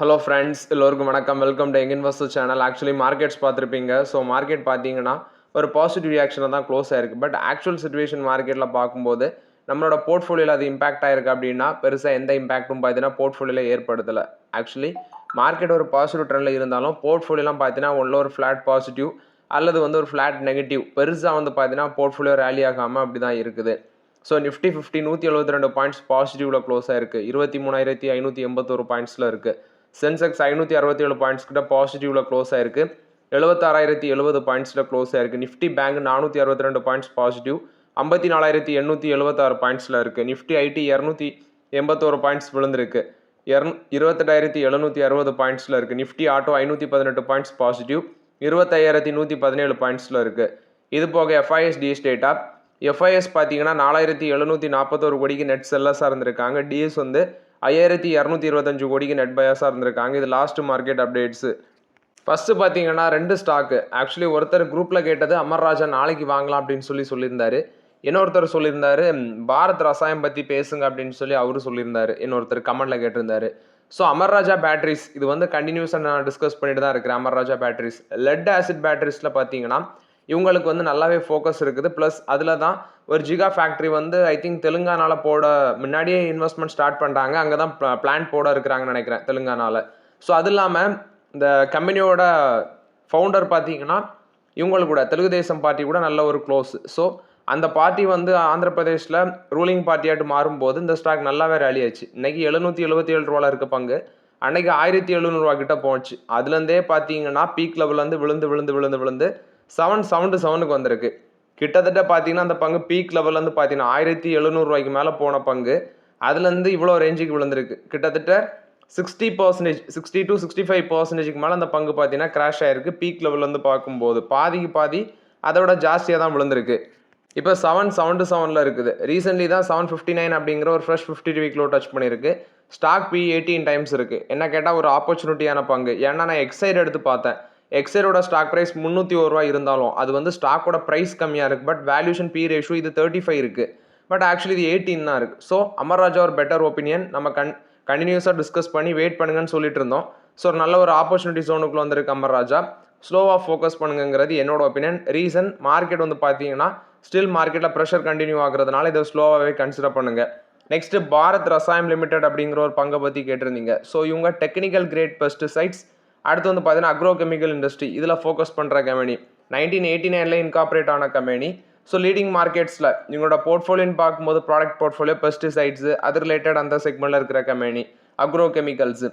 Hello friends, எல்லோருக்கும் வணக்கம். Welcome to young investor channel. Actually markets பார்த்துருப்பீங்க. ஸோ மார்க்கெட் பார்த்தீங்கன்னா ஒரு பாசிட்டிவ் ரியாக்ஷனில் தான் க்ளோஸ் ஆயிருக்கு. பட் ஆக்சுவல் சுச்சுவேஷன் மார்க்கெட்டில் பார்க்கும்போது நம்மளோட போர்ட்ஃபோலியோவில் அது இம்பாக்ட் ஆயிருக்கு அப்படின்னா பெருசாக எந்த இம்பாக்ட்டும் பார்த்தீங்கன்னா போர்ட்ஃபோலியோவில் ஏற்படுத்தலை. ஆக்சுவலி மார்க்கெட் ஒரு பாசிட்டிவ் ட்ரெண்டில் இருந்தாலும் போர்ட்ஃபோலியோலாம் பார்த்தீங்கன்னா ஒன்றில் ஒரு ஃப்ளாட் பாசிட்டிவ் அல்லது ஒரு ஃப்ளாட் நெகட்டிவ் பெருசாக பார்த்தீங்கன்னா போர்ட்ஃபோலியோ ரேலி ஆகாமல் அப்படி தான் இருக்குது. ஸோ நிஃப்டி 172 பாயிண்ட்ஸ் பாசிட்டிவில் க்ளோஸ் ஆயிருக்கு. 23,581 பாயிண்ட்ஸில் இருக்குது. சென்செக்ஸ் 567 பாயிண்ட்ஸ் கிட்ட பாசிட்டிவ்ல க்ளோஸ் ஆயிருக்கு. 76,070 பாயிண்ட்ஸில் க்ளோஸ் ஆயிருக்கு. நிஃப்டி பேங்க் 462 பாயிண்ட்ஸ் பாசிட்டிவ் 54,876 பாயிண்ட்ஸில் இருக்குது. நிஃப்டி ஐடி 281 பாயிண்ட்ஸ் விழுந்திருக்கு. 28,760 பாயிண்ட்ஸில் இருக்குது. நிஃப்டி ஆட்டோ 518 பாயிண்ட்ஸ் பாசிட்டிவ் 25,117 பாயிண்ட்ஸில் இருக்குது. இது போக எஃப்ஐஎஸ் டிஎஸ் டேட்டா. எஃப்ஐஎஸ் பார்த்தீங்கன்னா 4,741 கோடிக்கு நெட் செல்லர்ஸாக இருந்திருக்காங்க. டிஎஸ் 5,225 கோடிக்கு நெட் பயாஸாக இருந்திருக்காங்க. இது லாஸ்ட் மார்க்கெட் அப்டேட்ஸு. ஃபஸ்ட்டு பார்த்தீங்கன்னா 2 ஸ்டாக்கு. ஆக்சுவலி ஒருத்தர் குரூப்பில் கேட்டது அமர் ராஜா நாளைக்கு வாங்கலாம் அப்படின்னு சொல்லியிருந்தாரு. இன்னொருத்தர் சொல்லியிருந்தாரு பாரத் ரசாயம் பற்றி பேசுங்க அப்படின்னு அவரு சொல்லியிருந்தாரு. இன்னொருத்தர் கமெண்ட்டில் கேட்டிருந்தாரு. ஸோ அமர் ராஜா பேட்டரிஸ் இது கண்டினியூஸாக நான் டிஸ்கஸ் பண்ணிட்டு தான் இருக்கிறேன். அமர் ராஜா பேட்டரிஸ் லெட் ஆசிட் பேட்டரிஸில் பார்த்தீங்கன்னா இவங்களுக்கு நல்லாவே ஃபோக்கஸ் இருக்குது. ப்ளஸ் அதில் தான் ஒரு ஜிகா ஃபேக்ட்ரி ஐ திங்க் தெலுங்கானாவில் போட முன்னாடியே இன்வெஸ்ட்மெண்ட் ஸ்டார்ட் பண்ணிட்டாங்க. அங்கே தான் பிளான் போட இருக்கிறாங்கன்னு நினைக்கிறேன் தெலுங்கானாவில். ஸோ அது இல்லாமல் இந்த கம்பெனியோட ஃபவுண்டர் பார்த்தீங்கன்னா இவங்களுக்கு கூட தெலுங்கு தேசம் பார்ட்டி கூட நல்ல ஒரு க்ளோஸ். ஸோ அந்த பார்ட்டி ஆந்திர பிரதேஷில் ரூலிங் பார்ட்டியாட்டு மாறும்போது இந்த ஸ்டாக் நல்லாவே ரேலி ஆச்சு. இன்னைக்கு 777 ரூபாவில் இருக்க பங்கு அன்னைக்கு 1,700 ரூபா கிட்ட போச்சு. அதுலேருந்தே பார்த்தீங்கன்னா பீக் லெவல்லேருந்து விழுந்து 777க்கு வந்திருக்கு. கிட்டத்தட்ட பார்த்தீங்கன்னா அந்த பங்கு பீக் லெவல்லேருந்து பார்த்தீங்கன்னா 1,700 ரூபாய்க்கு மேலே போன பங்கு அதுலேருந்து இவ்வளோ ரேஞ்சுக்கு விழுந்திருக்கு. கிட்டத்தட்ட 60%, 60 to 65% மேலே அந்த பங்கு பார்த்தீங்கன்னா கிராஷ் ஆகிருக்கு. பீக் லெவல்லேருந்து பார்க்கும்போது பாதி அதை விட ஜாஸ்தியாக தான் விழுந்திருக்கு. இப்போ 777 இருக்குது. ரீசென்ட்லி தான் 759 அப்படிங்கிற ஒரு ஃப்ரெஷ் 50 வீக் லோ டச் பண்ணியிருக்கு. ஸ்டாக் பி 18 டைம்ஸ் இருக்குது. என்ன கேட்டால் ஒரு ஆப்பர்ச்சுனிட்டியான பங்கு. ஏன்னா நான் எக்ஸைட் எடுத்து பார்த்தேன். எக்ஸைடோட ஸ்டாக் ப்ரைஸ் 301 ரூபா இருந்தாலும் அது ஸ்டாக்கோட ப்ரைஸ் கம்மியாக இருக்குது. பட் வேல்யூஷன் பி ரேஷியோ இது 35 இருக்குது. பட் ஆக்சுவலி இது 18 தான் இருக்குது. ஸோ அமர் ராஜா ஒரு பெட்டர் ஒப்பீனியன். நம்ம கண்டினியூஸாக டிஸ்கஸ் பண்ணி வெயிட் பண்ணுங்கன்னு சொல்லிட்டு இருந்தோம். ஸோ ஒரு நல்ல ஒரு ஆப்பர்ச்சுனிட்டி ஜோனுக்குள்ள வந்திருக்கு அமர் ராஜா. ஸ்லோவாக ஃபோக்கஸ் பண்ணுங்கிறது என்னோட ஒப்பீனியன். ரீசன் மார்க்கெட் பார்த்தீங்கன்னா ஸ்டில் மார்க்கெட்டில் ப்ரெஷர் கண்டினியூ ஆகுறதுனால இதை ஸ்லோவாகவே கன்சிடர் பண்ணுங்க. நெக்ஸ்ட் பாரத் ரசாயம் லிமிடெட் அப்படிங்கிற ஒரு பங்கை பற்றி கேட்டிருந்தீங்க. ஸோ இவங்க டெக்னிக்கல் கிரேட் பெஸ்டிசைட்ஸ் அடுத்து பார்த்தீங்கன்னா அக்ரோ கெமிக்கல் இண்டஸ்ட்ரி இதில் ஃபோக்கஸ் பண்ணுற கம்பெனி. 1989 இன்கார்பரேட் ஆன கம்பெனி. ஸோ லீடிங் மார்க்கெட்ஸில் இவங்களோட போர்ட்ஃபோலியோன்னு பார்க்கும்போது ப்ராடக்ட் போர்ட்ஃபோலியோ பெஸ்டிசைட்ஸு அது ரிலேட்டட் அந்த செக்மெண்ட்டில் இருக்கிற கம்பெனி அக்ரோ கெமிக்கல்ஸு.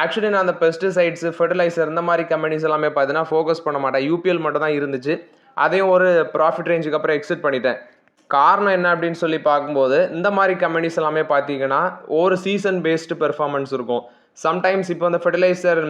ஆக்சுவலி நான் அந்த பெஸ்டிசைட்ஸு ஃபெர்டிலைசர் இந்த மாதிரி கம்பெனிஸ் எல்லாமே பார்த்தீங்கன்னா ஃபோக்கஸ் பண்ண மாட்டேன். யூபிஎல் மட்டும் தான் இருந்துச்சு. அதையும் ஒரு ப்ராஃபிட் ரேஞ்சுக்கு அப்புறம் எக்ஸிட் பண்ணிட்டேன். காரணம் என்ன அப்படின்னு பார்க்கும்போது இந்த மாதிரி கம்பெனிஸ் எல்லாமே பார்த்தீங்கன்னா ஒரு சீசன் பேஸ்டு பெர்ஃபார்மன்ஸ் இருக்கும். சம்டைம்ஸ் இப்போ அந்த ஃபெர்டிலைசர்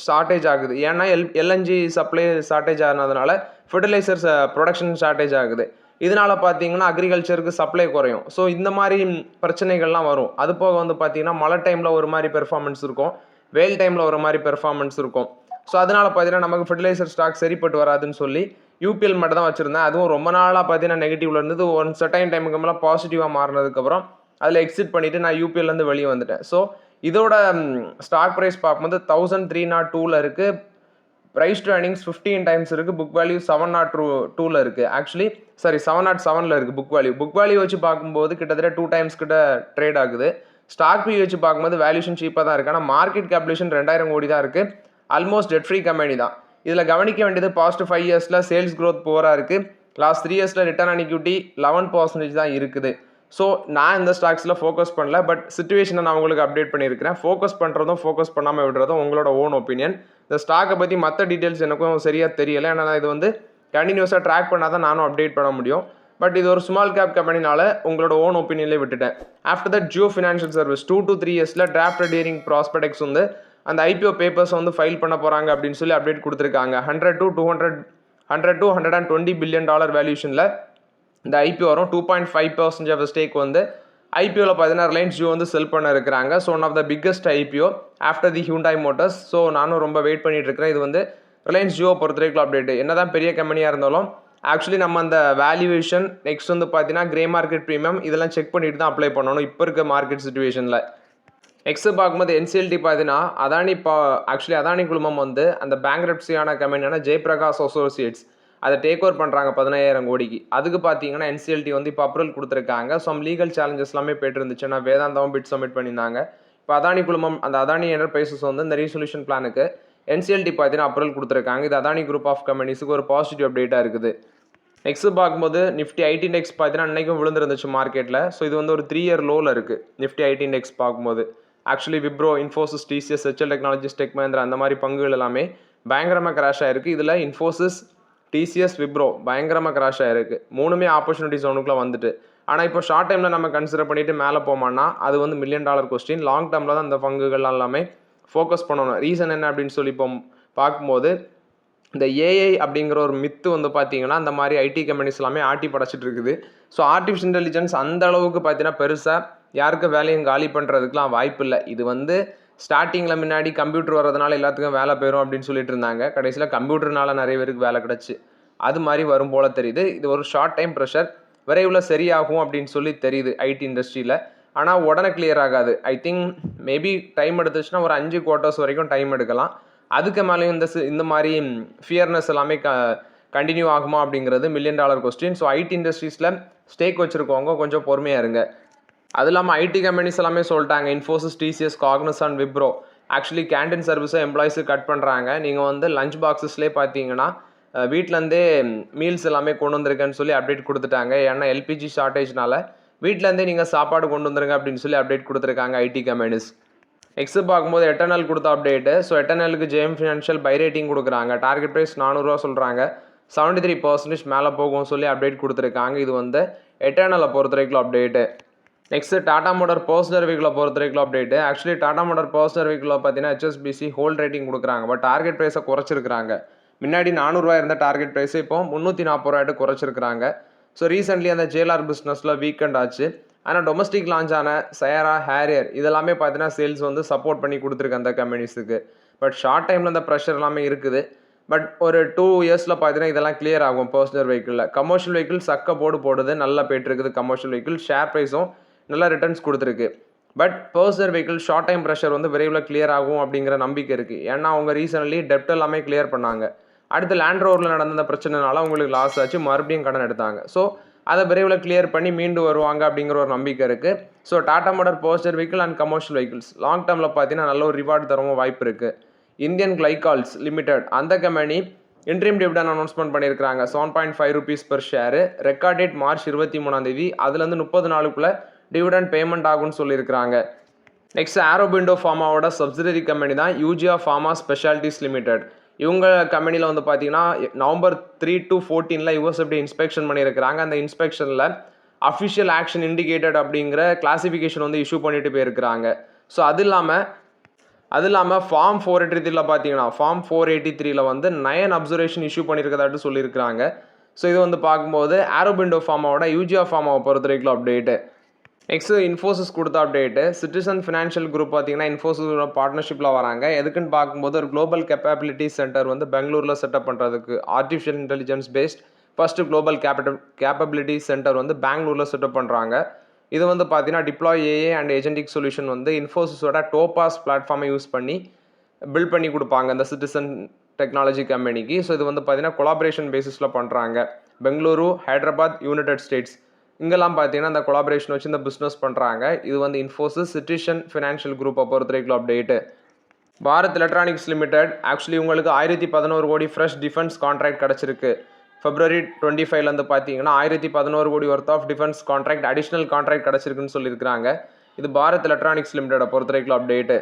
ஷார்ட்டேஜ் ஆகுது. ஏன்னா எல்என்ஜி சப்ளை ஷார்ட்டேஜ் ஆனதுனால ஃபெர்டிலைசர்ஸ் ப்ரொடக்ஷன் ஷார்ட்டேஜ் ஆகுது. இதனால் பார்த்தீங்கன்னா அக்ரிகல்ச்சருக்கு சப்ளை குறையும். ஸோ இந்த மாதிரி பிரச்சனைகள்லாம் வரும். அது போக பார்த்தீங்கன்னா மழை டைமில் ஒரு மாதிரி பெர்ஃபார்மன்ஸ் இருக்கும், வெயில் டைமில் ஒரு மாதிரி பெர்ஃபார்மன்ஸ் இருக்கும். ஸோ அதனால் பார்த்தீங்கன்னா நமக்கு ஃபெர்டிலைசர் ஸ்டாக் சரிப்பட்டு வராதுன்னு யூபிஎல் மட்டும் தான் வச்சுருந்தேன். அதுவும் ரொம்ப நாளாக பார்த்தீங்கன்னா நெகட்டிவ்ல இருந்தது. ஒன் சர்டைன் டைமுக்கு மேலே பாசிட்டிவாக மாறினதுக்கப்புறம் அதில் எக்ஸிட் பண்ணிவிட்டு நான் யூபிஎல்லேருந்து வெளியே வந்துட்டேன். ஸோ இதோட ஸ்டாக் ப்ரைஸ் பார்க்கும்போது 1,302 இருக்குது. ப்ரைஸ் டு earnings 15 டைம்ஸ் இருக்குது. புக் வேல்யூ 702 இருக்குது. ஆக்சுவலி 707 இருக்குது புக் வேல்யூ வச்சு பார்க்கும்போது கிட்டத்தட்ட 2 டைம்ஸ் கிட்ட ட்ரேட் ஆகுது. ஸ்டாக் பி வச்சு பார்க்கும்போது வேல்யூஷன் சீப்பாக தான் இருக்குது. ஆனால் மார்க்கெட் கேபிலேஷன் 2,000 கோடி தான் இருக்குது. ஆல்மோஸ்ட் டெட் ஃப்ரீ கம்பெனி தான். இதில் கவனிக்க வேண்டியது பாஸ்ட் 5 இயர்ஸில் சேல்ஸ் க்ரோத் போராக இருக்குது. லாஸ்ட் 3 இயர்ஸில் ரிட்டர்ன் ஆன் ஈக்விட்டி 11% தான் இருக்குது. ஸோ நான் இந்த ஸ்டாக்ஸில் ஃபோக்கஸ் பண்ணல. பட் சிச்சுவேஷனை நான் உங்களுக்கு அப்டேட் பண்ணியிருக்கிறேன். ஃபோக்கஸ் பண்ணுறதும் ஃபோக்கஸ் பண்ணாமல் விடுறதும் உங்களோட ஓன் ஒப்பீனியன். இந்த ஸ்டாக்கை பற்றி மற்ற டீட்டெயில்ஸ் எனக்கும் சரியாக தெரியலை. ஏன்னா நான் இது கண்டினியூஸாக ட்ராக் பண்ணால் தான் நானும் அப்டேட் பண்ண முடியும். பட் இது ஒரு ஸ்மால் கேப் கம்பெனினால உங்களோட ஓன் ஒப்பீனியன்லேயே விட்டுட்டேன். After that Jio financial service 2 to 3 இயர்ஸில் டிராஃப்ட் டியரிங் ப்ராஸ்பெக்ட்ஸ் அந்த ஐபிஓ பேப்பர்ஸ் ஃபைல் பண்ண போகிறாங்க அப்படின்னு அப்டேட் கொடுத்துருக்காங்க. 100 to 120 பில்லியன் டாலர் வேல்யூஷனில் இந்த ஐபிஓ வரும். 2.5% ஆஃப் ஸ்டேக் ஐபிஓவில் பார்த்தீங்கன்னா ரிலையன்ஸ் ஜியோ செல் பண்ண இருக்கிறாங்க. So one of the biggest IPO after the Hyundai Motors. ஸோ நானும் ரொம்ப வெயிட் பண்ணிட்டு இருக்கிறேன். இது ரிலையன்ஸ் ஜியோ பொறுத்தவரைக்கும் அப்டேட் என்னதான் பெரிய கம்பெனியாக இருந்தாலும் ஆக்சுவலி நம்ம அந்த வேல்யூவேஷன் நெக்ஸ்ட் பார்த்தீங்கன்னா கிரே மார்க்கெட் ப்ரீமியம் இதெல்லாம் செக் பண்ணிட்டு தான் அப்ளை பண்ணணும் இப்போ இருக்க மார்க்கெட் சுச்சுவேஷனில். நெக்ஸ்ட் பார்க்கும்போது என்சிஎல்டி பார்த்தீங்கன்னா ஆக்சுவலி அதானி குழுமம் வந்து அந்த பேங்க்ரப்சியான கம்பெனியான ஜெயபிரகாஷ் அசோசியேட்ஸ் அதை டேக் ஓவர் பண்ணுறாங்க 15,000 கோடிக்கு. அதுக்கு பார்த்தீங்கன்னா என்சிஎல்டி வந்து இப்போ அப்ரூவல் கொடுத்துருக்காங்க. சம் லீகல் சேலஞ்சஸ் எல்லாமே போயிட்டு இருந்துச்சுன்னா வேதாந்தாவும் பிட் சப்மிட் பண்ணியிருந்தாங்க. இப்போ அதானி குழுமம் அந்த அதானி என்டர்பிரைசஸ் வந்து இந்த ரீசொல்யூஷன் பிளானுக்கு என்சிஎல்டி பார்த்தீங்கன்னா அப்ரூவல் கொடுத்துருக்காங்க. இது அதானி குரூப் ஆஃப் கம்பெனிஸுக்கு ஒரு பாசிட்டிவ் அப்டேட்டாக இருக்குது. நெக்ஸ்ட் பார்க்கும்போது நிஃப்டி ஐடி இண்டெக்ஸ் பார்த்தீங்கன்னா அன்றைக்கும் விழுந்துருந்துச்சு மார்க்கெட்டில். ஸோ இது வந்து ஒரு 3 இயர் லோவில் இருக்குது நிஃப்டி ஐடி இண்டெக்ஸ் பார்க்கும்போது. Actually Wipro, Infosys, TCS, HCL technologies, tech Mahindra அந்த மாதிரி பங்குகள் எல்லாமே பயங்கரமாக கிராஷ் ஆகிருக்கு. இதில் இன்ஃபோசிஸ், டிசிஎஸ், விப்ரோ பயங்கரமாக கிராஷ் ஆகிருக்கு. மூணுமே ஆப்பர்ச்சுனிட்டி ஜோனுக்குள்ளே வந்துட்டு. ஆனால் இப்போ ஷார்ட் டைமில் நம்ம கன்சிடர் பண்ணிவிட்டு மேலே போமான்னா அது வந்து $1 மில்லியன் கொஸ்டின். லாங் டேர்மில் தான் அந்த பங்குகள் எல்லாமே ஃபோக்கஸ் பண்ணணும். ரீசன் என்ன அப்படின்னு சொல்லி இப்போ பார்க்கும்போது இந்த ஏஐ அப்படிங்கிற ஒரு மித்து வந்து பார்த்தீங்கன்னா அந்த மாதிரி ஐடி கம்பெனிஸ் எல்லாமே ஆட்டி படைச்சிட்டு இருக்குது. ஸோ ஆர்டிஃபிஷியல் இன்டெலிஜென்ஸ் அந்த அளவுக்கு பார்த்தீங்கன்னா பெருசாக யாருக்கு வேலையும் காலி பண்ணுறதுக்குலாம் வாய்ப்பு இல்லை. இது வந்து ஸ்டார்டிங்கில் முன்னாடி கம்ப்யூட்டர் வர்றதுனால எல்லாத்துக்கும் வேலை போயிடும் அப்படின்னு சொல்லிட்டு இருந்தாங்க. கடைசியில் கம்ப்யூட்டர்னால நிறைய பேருக்கு வேலை கிடச்சி. அது மாதிரி வரும் போல தெரியுது. இது ஒரு ஷார்ட் டைம் ப்ரெஷர், விரைவில் சரியாகும் அப்படின்னு சொல்லி தெரியுது ஐடி இண்டஸ்ட்ரியில். ஆனால் உடனே கிளியர் ஆகாது. ஐ திங்க் மேபி டைம் எடுத்துச்சுன்னா ஒரு 5 குவார்ட்டர்ஸ் வரைக்கும் டைம் எடுக்கலாம். அதுக்கு மேலேயும் இந்த மாதிரி ஃபியர்னஸ் எல்லாமே கண்டினியூ ஆகுமா அப்படிங்கிறது $1 மில்லியன் கொஸ்டின். ஸோ ஐடி இண்டஸ்ட்ரீஸில் ஸ்டேக் வச்சுருக்கவங்க கொஞ்சம் பொறுமையாக இருங்க. அது இல்லாமல் ஐடி கம்பெனிஸ் எல்லாமே சொல்லிட்டாங்க, Infosys, TCS, Cognizant, Wipro actually canteen சர்வீஸை எம்ப்ளாயிஸுக்கு கட் பண்ணுறாங்க. நீங்கள் வந்து லஞ்ச் பாக்ஸஸ்லேயே பார்த்தீங்கன்னா வீட்டிலேருந்தே மீல்ஸ் எல்லாமே கொண்டு வந்திருக்கேன்னு சொல்லி அப்டேட் கொடுத்துட்டாங்க. ஏன்னா எல்பிஜி ஷார்ட்டேஜ்னால வீட்டிலேருந்தே நீங்கள் சாப்பாடு கொண்டு வந்துருங்க அப்படின்னு சொல்லி அப்டேட் கொடுத்துருக்காங்க ஐடி கம்பெனிஸ். நெக்ஸ்ட் பார்க்கும்போது எட்டர்னல் கொடுத்த அப்டேட்டு. ஸோ எட்டர்னலுக்கு ஜேஎம் ஃபினான்ஷியல் பை ரேட்டிங் கொடுக்குறாங்க. டார்கெட் ப்ரைஸ் 400 சொல்கிறாங்க. 73% மேலே போகும் சொல்லி அப்டேட் கொடுத்துருக்காங்க. இது வந்து எட்டர்னலை பொறுத்த வரைக்கும் update. Next Tata motor personal வெஹிக்கிளை பொறுத்த வரைக்கும் update. Actually Tata motor personal வெஹிக்கிளை பார்த்தீங்கன்னா ஹெச்எஸ்பிசி ஹோல்ட் ரேட்டிங் கொடுக்குறாங்க. பட் டார்கெட் ப்ரைஸை குறைச்சிருக்காங்க. முன்னாடி 400 இருந்த டார்கெட் ப்ரைஸை இப்போ 340 குறைச்சிருக்காங்க. ஸோ ரீசென்ட்லி அந்த ஜேஎல்ஆர் பிஸ்னஸில் வீக்கெண்ட் ஆச்சு. ஆனால் டொமஸ்டிக் லான்ச் ஆன சயரா, ஹேரியர் இதெல்லாமே பார்த்தீங்கன்னா சேல்ஸ் வந்து சப்போர்ட் பண்ணி கொடுத்துருக்கு அந்த கம்பெனிஸுக்கு. பட் ஷார்ட் டைமில் அந்த ப்ரெஷர் எல்லாமே இருக்குது. பட் ஒரு 2 இயர்ஸில் பார்த்தீங்கன்னா இதெல்லாம் கிளியர் ஆகும். பர்சனல் வெஹிக்கிளில் கமர்ஷியல் வெஹிக்கிள் போடுது, நல்லா போயிட்டுருக்குது. கமர்ஷியல் வெஹிக்கிள் ஷேர் ப்ரைஸும் நல்லா ரிட்டர்ன்ஸ் கொடுத்துருக்கு. But personal vehicle short time pressure வந்து விரைவில் கிளியர் ஆகும் அப்படிங்கிற நம்பிக்கை இருக்குது. ஏன்னா அவங்க ரீசன்ட்லி டெப்ட் எல்லாமே கிளியர் பண்ணாங்க. அடுத்து லேண்ட் ரோவரில் நடந்த பிரச்சனைனால அவங்களுக்கு லாஸ் ஆச்சு, மறுபடியும் கடன் எடுத்தாங்க. ஸோ அதை விரைவில் கிளியர் பண்ணி மீண்டு வருவாங்க அப்படிங்கிற ஒரு நம்பிக்கை இருக்குது. So Tata motor personal vehicle and commercial vehicles long டேர்மில் பார்த்தீங்கன்னா நல்ல ஒரு ரிவார்டு தரவும் வாய்ப்பு இருக்குது. இந்தியன் கிளைகால்ஸ் லிமிடெட் அந்த கம்பெனி இன்ட்ரீம் டிவிடன் அனௌன்ஸ்மெண்ட் பண்ணியிருக்காங்க. 7.5 rupees per share. Record date March 23 அதுலேருந்து 30 நாளுக்குள்ளே டிவிடன் பேமெண்ட் ஆகும்னு சொல்லியிருக்கிறாங்க. நெக்ஸ்ட் ஆரோபிண்டோ ஃபார்மாவோட சப்சிடரி கம்பெனி தான் யூஜியா ஃபார்மா ஸ்பெஷாலிட்டிஸ் லிமிடெட். இவங்க கம்பெனியில் வந்து பார்த்தீங்கன்னா நவம்பர் 3 to 14 யூஎஸ்எஃப்டி இன்ஸ்பெக்ஷன் பண்ணியிருக்கிறாங்க. அந்த இன்ஸ்பெக்ஷனில் அஃபிஷியல் ஆக்ஷன் இண்டிகேட்டட் அப்படிங்கிற கிளாசிஃபிகேஷன் வந்து இஷ்யூ பண்ணிட்டு போயிருக்கிறாங்க. ஸோ அது இல்லாமல் ஃபார்ம் 483 பார்த்தீங்கன்னா ஃபார்ம் 483 வந்து 9 அப்சர்வேஷன் இஷ்யூ பண்ணியிருக்கதாட்டு சொல்லியிருக்கிறாங்க. ஸோ இது வந்து பார்க்கும்போது ஆரோபிண்டோ ஃபார்மாவோட யூஜியா ஃபார்மாவை பொறுத்த வரைக்கும் அப்டேட்டு. நெக்ஸ்ட் இன்ஃபோசிஸ் கொடுத்த அப்டேட்டு. சிட்டிசன் ஃபினான்ஷியல் குரூப் பார்த்தீங்கன்னா இன்ஃபோசிஸோட பார்ட்னர்ஷிப்பில் வராங்க. எதுக்குன்னு பார்க்கும்போது ஒரு குளோபல் கேப்பபிலிட்டி சென்டர் வந்து பெங்களூரில் செட்டப் பண்ணுறதுக்கு artificial intelligence based first global capability centre வந்து பெங்களூரில் செட்டப் பண்ணுறாங்க. இது வந்து பார்த்தீங்கன்னா deploy AI and agentic solution வந்து இன்ஃபோசிஸோட டோபாஸ் பிளாட்ஃபார்மை யூஸ் பண்ணி பில்ட் பண்ணி கொடுப்பாங்க இந்த சிட்டிசன் டெக்னாலஜி கம்பெனிக்கு. ஸோ இது வந்து பார்த்தீங்கன்னா கொலாபரேஷன் பேசிஸில் பண்ணுறாங்க. பெங்களூரு, ஹைதராபாத், யுனைடெட் ஸ்டேட்ஸ் இங்கெல்லாம் பார்த்தீங்கன்னா இந்த கொலாபரேஷன் வச்சு இந்த பிஸ்னஸ் பண்ணுறாங்க. இது வந்து இன்ஃபோசிஸ் சிட்டிசன் ஃபினான்ஷியல் குரூப்பை பொறுத்த வரைக்கும் update. Bharat electronics limited actually உங்களுக்கு 1011 கோடி ஃப்ரெஷ் டிஃபென்ஸ் கான்ட்ராக்ட் கிடச்சிருக்கு. February 25 பார்த்தீங்கன்னா 1011 crore worth of defence contract additional contract கிடச்சிருக்குன்னு சொல்லியிருக்காங்க. இது பாரத் எலக்ட்ரானிக்ஸ் லிமிடெடை பொறுத்த வரைக்கும் update.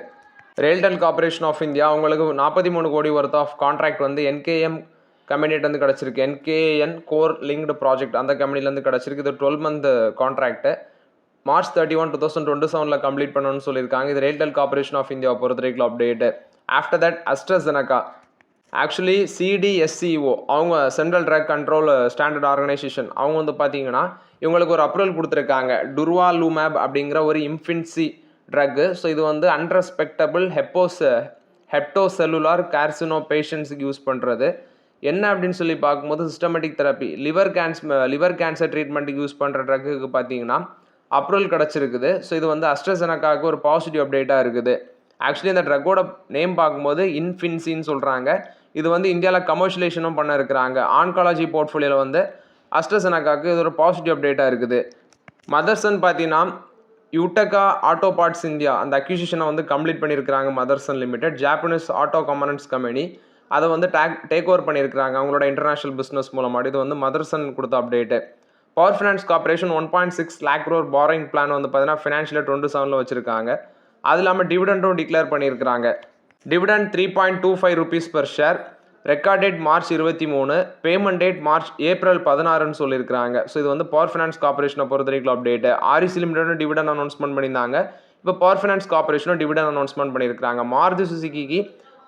RailTel corporation of India உங்களுக்கு 43 கோடி ஒர்த் ஆஃப் கான்ட்ராக்ட் வந்து என்கேஎம் கம்பெனிலேருந்து கிடச்சிருக்கு. என்கேஎன் கோர் லிங்க்டு ப்ராஜெக்ட் அந்த கம்பெனிலேருந்து கிடச்சிருக்கு. இது 12 month கான்ட்ராக்ட்டு March 31, 2027 கம்ப்ளீட் பண்ணணும்னு சொல்லியிருக்காங்க. இது ரெயில்டெல் கார்பரேஷன் ஆஃப் இந்தியா பொறுத்த வரைக்கும் update. After that AstraZeneca actually CDSCO அவங்க central drug control standard organisation அவங்க வந்து பார்த்தீங்கன்னா இவங்களுக்கு ஒரு அப்ரூவல் கொடுத்துருக்காங்க. டுர்வாலூமேப் அப்படிங்கிற ஒரு இன்ஃபென்சி ட்ரக்கு. ஸோ இது வந்து அன்ரெஸ்பெக்டபிள் ஹெப்டோசெல்லுலார் கார்சினோ பேஷண்ட்ஸுக்கு யூஸ் பண்ணுறது. என்ன அப்படின்னு சொல்லி பார்க்கும்போது சிஸ்டமேட்டிக் தெரப்பி லிவர் கேன்சர் ட்ரீட்மெண்ட்டுக்கு யூஸ் பண்ணுற ட்ரக்குக்கு பார்த்தீங்கன்னா அப்ரூவல் கிடச்சிருக்குது. ஸோ இது வந்து அஸ்ட்ராசெனக்காவுக்கு ஒரு பாசிட்டிவ் அப்டேட்டாக இருக்குது. ஆக்சுவலி இந்த ட்ரக்கோட நேம் பார்க்கும்போது இன்ஃபின்சின்னு சொல்கிறாங்க. இது வந்து இந்தியாவில் கமர்ஷியலைசேஷனும் பண்ண இருக்கிறாங்க. ஆன்காலஜி போர்ட்ஃபோலியோவில் வந்து அஸ்ட்ராசெனக்காவுக்கு இது ஒரு பாசிட்டிவ் அப்டேட்டாக இருக்குது. மதர்சன் பார்த்தீங்கன்னா யூட்டகா ஆட்டோ பார்ட்ஸ் இந்தியா அந்த அக்யூசிஷனை வந்து கம்ப்ளீட் பண்ணியிருக்கிறாங்க. Motherson limited Japanese auto components company அதை வந்து டேக் ஓவர் பண்ணியிருக்கிறாங்க அவங்களோட இன்டர்நேஷனல் பிஸ்னஸ் மூலமாக. இது வந்து மதர்சன் கொடுத்த update. Power finance corporation 1.6 lakh crore borrowing plan வந்து பார்த்தீங்கன்னா ஃபினான்ஷியல் 27 வச்சிருக்காங்க. அது இல்லாமல் டிவிடெண்டும் டிக்ளேர் பண்ணியிருக்கிறாங்க. Dividend 3.25 rupees per share. Record date March 23, payment date April 16ன்னு சொல்லியிருக்காங்க. ஸோ இது வந்து பவர் ஃபினான்ஸ் கார்பரேஷனை பொறுத்த வரைக்கும் அப்டேட். ஆர்இசி லிமிடெடும் டிவிடெண்ட் அனௌன்ஸ்மெண்ட் பண்ணியிருந்தாங்க. இப்போ பவர் ஃபினான்ஸ் கார்பரேஷனும் டிவிடெண்ட் அனௌன்ஸ்மெண்ட் பண்ணியிருக்காங்க. மாருதி சுசுகிக்கு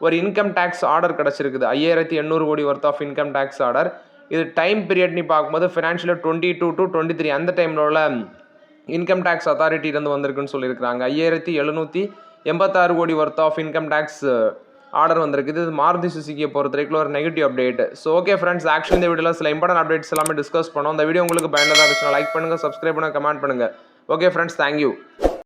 ஒரு இன்கம் டேக்ஸ் ஆர்டர் கிடச்சிருக்குது. 5800 கோடி worth of income tax order. இது டைம் பீரியட்னு பார்க்கும்போது ஃபினான்ஷியல் 22 to 23 அந்த டைமில் உள்ள இன்கம் டேக்ஸ் அத்தாரிட்டியிலேருந்து வந்திருக்குன்னு சொல்லியிருக்காங்க. 5786 கோடி worth of income tax order வந்திருக்குது. இது மாருதி சுசுகியை பொறுத்த வரைக்கும் ஒரு negative update. So okay friends, actually இந்த வீடியோவில் சில இம்பார்ட்டன்ட் அப்டேட்ஸ் எல்லாமே டிஸ்கஸ் பண்ணோம். இந்த வீடியோ உங்களுக்கு பயனுள்ளதாக இருந்துச்சுன்னா லைக் பண்ணுங்கள், சப்ஸ்கிரைப் பண்ணுங்கள், கமெண்ட் பண்ணுங்கள். Okay friends, thank you.